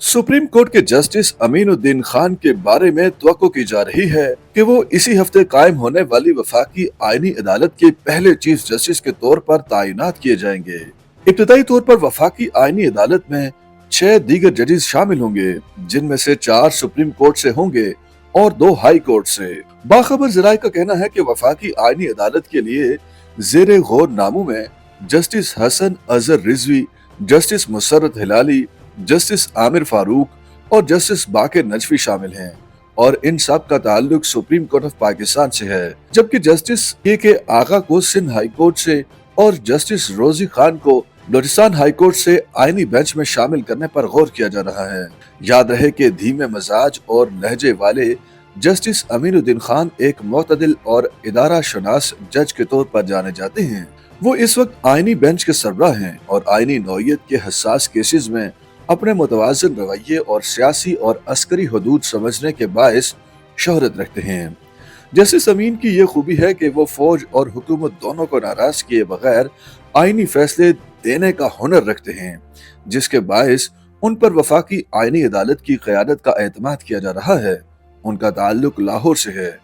Supreme court के justice Aminuddin Khan के बारे में तवक्को की जा रही है कि वो इसी हफ्ते कायम होने वाली वफाकी आईनी अदालत के पहले चीफ जस्टिस के तौर पर तैनात किए जाएंगे। इब्तदाई तौर पर वफाकी आईनी अदालत में 6 दीगर जजेस शामिल होंगे, जिनमें से 4 सुप्रीम कोर्ट से होंगे और 2 हाई कोर्ट से। बाखबर जराये का कहना है कि वफाकी आईनी अदालत के लिए जेरे गौर नामों में justice Hasan Azhar Rizvi, justice Musarrat Hilali, justice Amir Farooq और जस्टिस बाकिर नजफी शामिल हैं और इन सब का ताल्लुक सुप्रीम कोर्ट ऑफ पाकिस्तान से है, जबकि जस्टिस के आगा को सिंध हाई कोर्ट से और जस्टिस रोजी खान को बलूचिस्तान हाई कोर्ट से आईनी बेंच में शामिल करने पर गौर किया जा रहा है। याद रहे कि धीमे मजाज और लहजे वाले जस्टिस अमीनुद्दीन खान एक मोतदिल और इदारा शनास जज के तौर पर जाने जाते हैं। वो इस वक्त आईनी बेंच के सरबराह हैं और आईनी नौयत के हसास केसेस में अपने मुतवाज़िन रवैये और सियासी और अस्करी हदूद समझने के बायस शोहरत रखते हैं। जस्टिस अमीन की ये खूबी है कि वो फौज और हुकूमत दोनों को नाराज किए बगैर आईनी फैसले देने का हुनर रखते हैं, जिसके बायस उन पर वफाकी आईनी अदालत की क़यादत का एतमाद किया जा रहा है। उनका ताल्लुक लाहौर से है।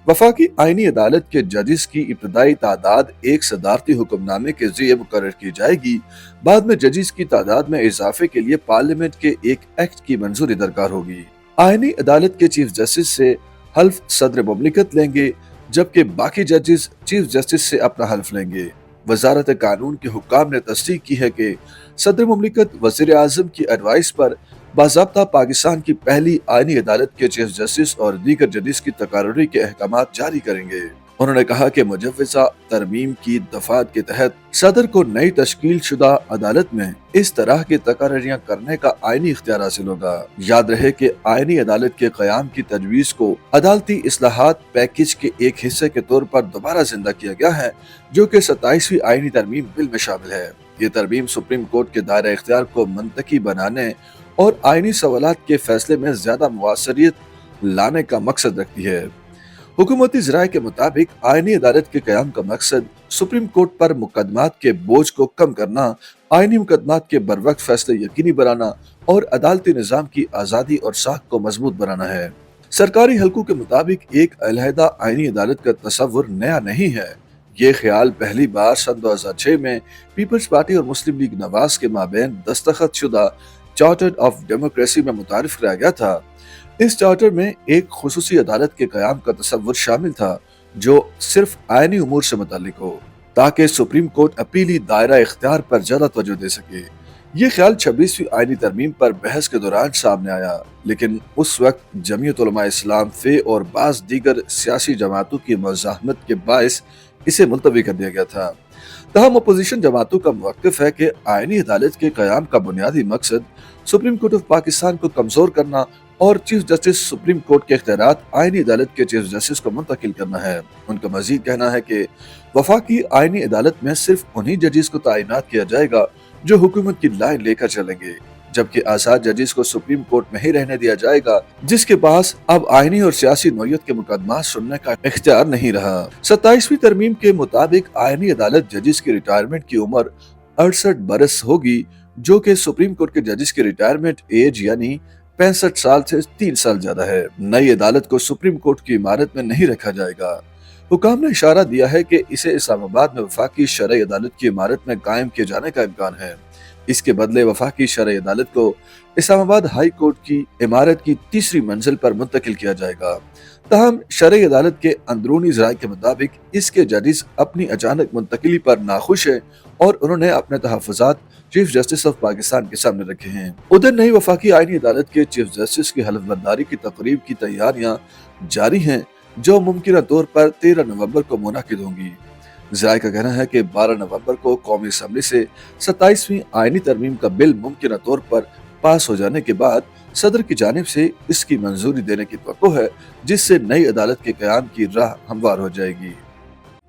वफाकी आईनी अदालत के जजेस की इब्तदाई तादाद एक सदारती हुक्मनामे के ज़रिए मुकर्रर की जाएगी। बाद में जजेस की तादाद में इजाफे के लिए पार्लियामेंट के एक एक्ट की मंजूरी दरकार होगी। आईनी अदालत के चीफ जस्टिस से हल्फ सदर मुमलिकत लेंगे, जबकि बाकी जजेस चीफ जस्टिस से अपना हल्फ लेंगे। वजारत कानून के हुक्काम ने तस्दीक की है कि सदर मुमलिकत वज़ीर आज़म की एडवाइस पर बाज़ाब्ता पाकिस्तान की पहली आईनी अदालत के चीफ जस्टिस और दीगर जजेस की तकार्री के अहकामात जारी करेंगे। उन्होंने कहा कि मुजव्वज़ा तरमीम की दफात के तहत सदर को नई तश्कील शुदा अदालत में इस तरह की तकार्रियां करने का आईनी इख्तियार हासिल होगा। याद रहे कि आईनी अदालत के क़याम की तजवीज़ को अदालती इस्लाहात पैकेज के एक हिस्से के तौर पर दोबारा जिंदा किया गया है, जो कि 27वीं आईनी तरमीम बिल में शामिल है। ये तरमीम सुप्रीम कोर्ट के दायरा इख्तियार को मुंतकी बनाने और आईनी सवालात के फैसले में ज्यादा मुआसरियत लाने का मकसद रखती है। हुकूमती ज़राए के मुताबिक आईनी अदालत के क़याम का मकसद सुप्रीम कोर्ट पर मुकदमात के बोझ को कम करना, आईनी मुकदमात के बरवक्त फैसले यकीनी बनाना और अदालती निज़ाम की आज़ादी और साख को मजबूत बनाना है। सरकारी हल्कों के मुताबिक एक अलहदा आईनी अदालत का तस्वुर नया नहीं है। ये ख्याल पहली बार सन 2006 में पीपल्स पार्टी और मुस्लिम लीग नवाज के माबैन दस्तखत शुदा चार्टर ऑफ डेमोक्रेसी में मुतारिफ कराया गया था। इस चार्टर में एक खुसूसी अदालत के क़याम का तस्वुर शामिल था, जो सिर्फ आईनी उमूर से मुतालिक हो, ताकि सुप्रीम कोर्ट अपीली दायरा इख्तियार पर ज्यादा तवज्जो दे सके। ये ख्याल 26वीं आईनी तरमीम पर बहस के दौरान सामने आया, लेकिन उस वक्त जमीयत उलमा इस्लाम फे और बाज़ दीगर सियासी जमातों की मुज़ाहमत के बायस इसे मुलतवी कर दिया गया था। तहम अपोजिशन जमातों का मौक़िफ़ है कि आईनी अदालत के क़याम का बुनियादी मकसद सुप्रीम कोर्ट ऑफ पाकिस्तान को कमज़ोर करना और चीफ जस्टिस सुप्रीम कोर्ट के इख्तियारात आईनी अदालत के चीफ जस्टिस को मुंतकिल करना है। उनका मजीद कहना है कि वफाकी आईनी अदालत में सिर्फ उन्हीं जजेस को तैनात किया जाएगा जो हुकूमत की लाइन लेकर चलेंगे, जबकि आज़ाद जजेस को सुप्रीम कोर्ट में ही रहने दिया जाएगा, जिसके पास अब आईनी और सियासी नौयत के मुकदमा सुनने का इख्तियार नहीं रहा। 27वीं तरमीम के मुताबिक आईनी अदालत जजेस की रिटायरमेंट की उम्र 68 बरस होगी, जो कि सुप्रीम कोर्ट के जजेस की रिटायरमेंट एज यानी 65 साल से 3 साल ज्यादा है। नई अदालत को सुप्रीम कोर्ट की इमारत में नहीं रखा जाएगा। हुकाम ने इशारा दिया है कि इसे इस्लामाबाद में वफाकी शरई अदालत की इमारत में कायम किए जाने का इम्कान है। इसके बदले वफाकी शरई अदालत को इस्लामाबाद हाई कोर्ट की इमारत की तीसरी मंजिल पर मुंतकिल किया जाएगा। तहम शरई अदालत के अंदरूनी ज़राए के मुताबिक इसके जजेस अपनी अचानक मुंतकिली पर नाखुश है और उन्होंने अपने तहफ़्फ़ुज़ात चीफ जस्टिस ऑफ पाकिस्तान के सामने रखे हैं। उधर नई वफाकी आईनी अदालत के चीफ जस्टिस की हलफबर्दारी की तकरीब की तैयारियां जारी हैं, जो मुमकिन तौर पर 13 नवंबर को मुनाकिद होंगी। ज़राए का कहना है कि 12 नवंबर को कौमी असम्बली से 27वीं आईनी तरमीम का बिल मुमकिन तौर पर पास हो जाने के बाद सदर की जानिब से इसकी मंजूरी देने की तवक्को है, जिससे नई अदालत के क़याम की राह हमवार हो जाएगी।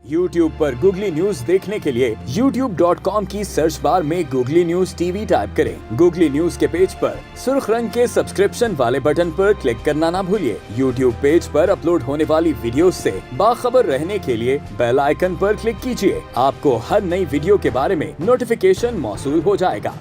YouTube पर गूगली न्यूज देखने के लिए youtube.com की सर्च बार में गूगली न्यूज टीवी टाइप करें। गूगली न्यूज के पेज पर सुर्ख रंग के सब्सक्रिप्शन वाले बटन पर क्लिक करना ना भूलिए। YouTube पेज पर अपलोड होने वाली वीडियो से बाखबर रहने के लिए बेल आइकन पर क्लिक कीजिए। आपको हर नई वीडियो के बारे में नोटिफिकेशन मौसूल हो जाएगा।